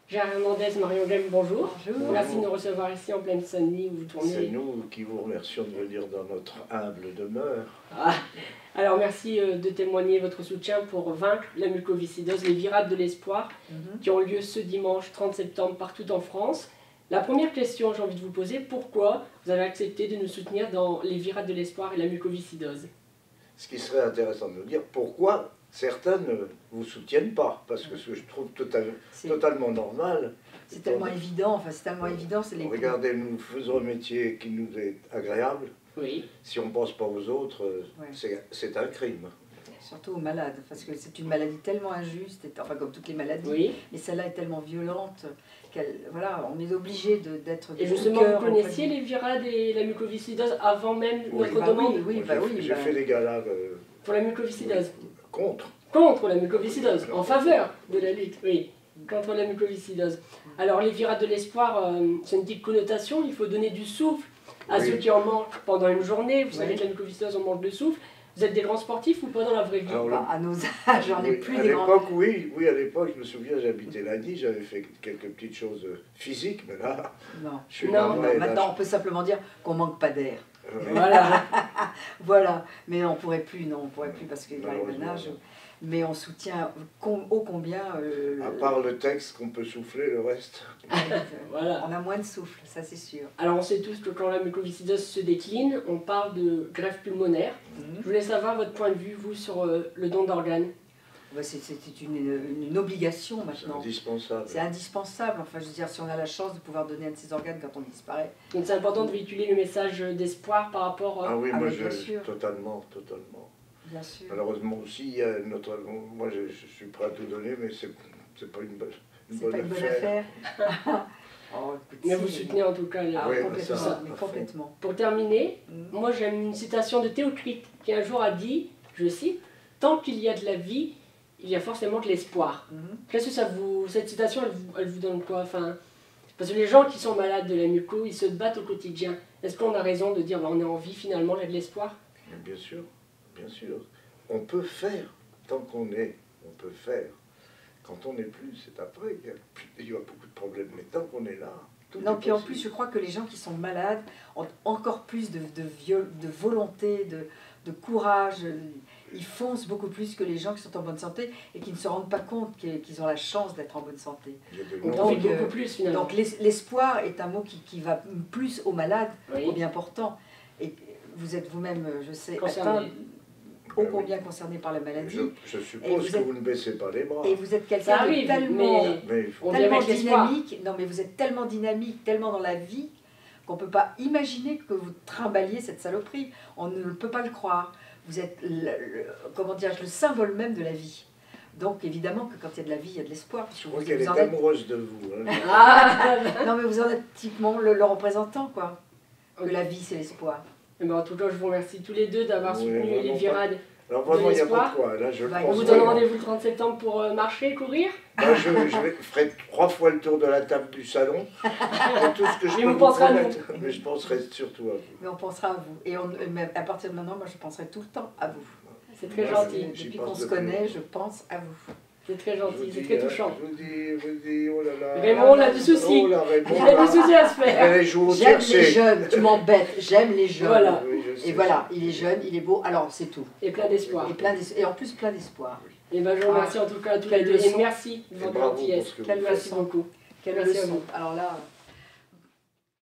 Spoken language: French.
Gérard Hernandez, Marion Game, bonjour. Bonjour. Merci de nous recevoir ici en pleine Saint-Denis où vous tournez. C'est nous qui vous remercions de venir dans notre humble demeure. Ah. Alors merci de témoigner votre soutien pour vaincre la mucoviscidose, les virades de l'espoir, qui ont lieu ce dimanche 30 septembre partout en France. La première question, j'ai envie de vous poser, pourquoi vous avez accepté de nous soutenir dans les virades de l'espoir et la mucoviscidose? Ce qui serait intéressant de nous dire, pourquoi certains ne vous soutiennent pas, parce que ce que je trouve totalement normal. C'est tellement évident, enfin c'est tellement évident. Regardez, nous faisons un métier qui nous est agréable. Oui. Si on ne pense pas aux autres, c'est un crime. Surtout aux malades, parce que c'est une maladie tellement injuste, enfin comme toutes les maladies, oui. Mais celle-là est tellement violente voilà, on est obligé d'être... Et justement, vous connaissiez les virades et la mucoviscidose avant même notre demande? Oui, j'ai fait des galas... Pour la mucoviscidose? Contre. Contre la mucoviscidose, en faveur de la lutte, oui, contre la mucoviscidose. Alors les virades de l'espoir, c'est une petite connotation, il faut donner du souffle à ceux qui en mangent pendant une journée. Vous savez que la mucoviscidose, on manque de souffle. Vous êtes des grands sportifs ou pas dans la vraie vie? À nos âges, j'en ai plus des grands... À l'époque, oui, à l'époque, je me souviens, j'habitais Lagny, j'avais fait quelques petites choses physiques, mais là, je suis maintenant on peut simplement dire qu'on manque pas d'air. Voilà. Voilà, mais on pourrait plus, parce qu'il arrive un âge... Mais on soutient ô combien... À part le texte qu'on peut souffler, le reste... Voilà. On a moins de souffle, ça c'est sûr. Alors on sait tous que quand la mucoviscidose se décline, on parle de greffe pulmonaire. Je voulais savoir votre point de vue, vous, sur le don d'organes. C'est une obligation maintenant. C'est indispensable. C'est indispensable. Enfin, je veux dire, si on a la chance de pouvoir donner un de ses organes quand on disparaît. Donc c'est important de véhiculer le message d'espoir par rapport... Ah oui, moi, totalement. Bien sûr. Malheureusement aussi, il y a moi je suis prêt à tout donner, mais c'est pas une bonne affaire. Oh, écoute, mais vous soutenez en tout cas complètement. Pour terminer, moi j'aime une citation de Théocrite qui un jour a dit, je cite, « Tant qu'il y a de la vie, il y a forcément de l'espoir ». Qu'est-ce que cette citation, elle vous donne quoi? Parce que les gens qui sont malades de la muco, ils se battent au quotidien. Est-ce qu'on a raison de dire on est en vie finalement, il y a de l'espoir? Bien sûr. Bien sûr, on peut faire, tant qu'on est, on peut faire. Quand on n'est plus, c'est après, il y a beaucoup de problèmes, mais tant qu'on est là, tout est possible. Puis en plus, je crois que les gens qui sont malades ont encore plus de volonté, de courage, ils foncent beaucoup plus que les gens qui sont en bonne santé et qui ne se rendent pas compte qu'ils ont la chance d'être en bonne santé. Donc beaucoup plus finalement. Donc l'espoir est un mot qui va plus aux malades, aux bien portants. Et vous êtes vous-même, je sais, atteint, ô combien concerné par la maladie. Je suppose que vous ne baissez pas les bras. Et vous êtes quelqu'un de tellement dynamique. Non, mais vous êtes tellement dynamique, tellement dans la vie, qu'on ne peut pas imaginer que vous trimballiez cette saloperie. On ne peut pas le croire. Vous êtes, le symbole même de la vie. Donc évidemment que quand il y a de la vie, il y a de l'espoir. Je crois qu'elle est amoureuse de vous. Non, mais vous en êtes typiquement le représentant, quoi. Que la vie, c'est l'espoir. En tout cas, je vous remercie tous les deux d'avoir soutenu les virades. Alors vraiment, il n'y a pas de quoi. Là, on vous donne rendez-vous le 30 septembre pour marcher, courir. Je ferai 3 fois le tour de la table du salon. Tout ce que je peux vous promettre. Mais je penserai surtout à vous. Mais on pensera à vous. Et à partir de maintenant, moi, je penserai tout le temps à vous. C'est très gentil. Depuis qu'on se connaît, je pense à vous. C'est très gentil, c'est très touchant. Je vous dis, oh là là. Raymond, on a du souci. Oh là, Raymond, il a du souci à se faire. J'aime les jeunes, tu m'embêtes, j'aime les jeunes. Voilà. Oui, et voilà, il est jeune, il est beau, alors c'est tout. Et plein d'espoir. Et en plus plein d'espoir. Et je vous remercie en tout cas à tous les deux. Et merci de votre gentillesse. Merci beaucoup. Quelle leçon. Alors là...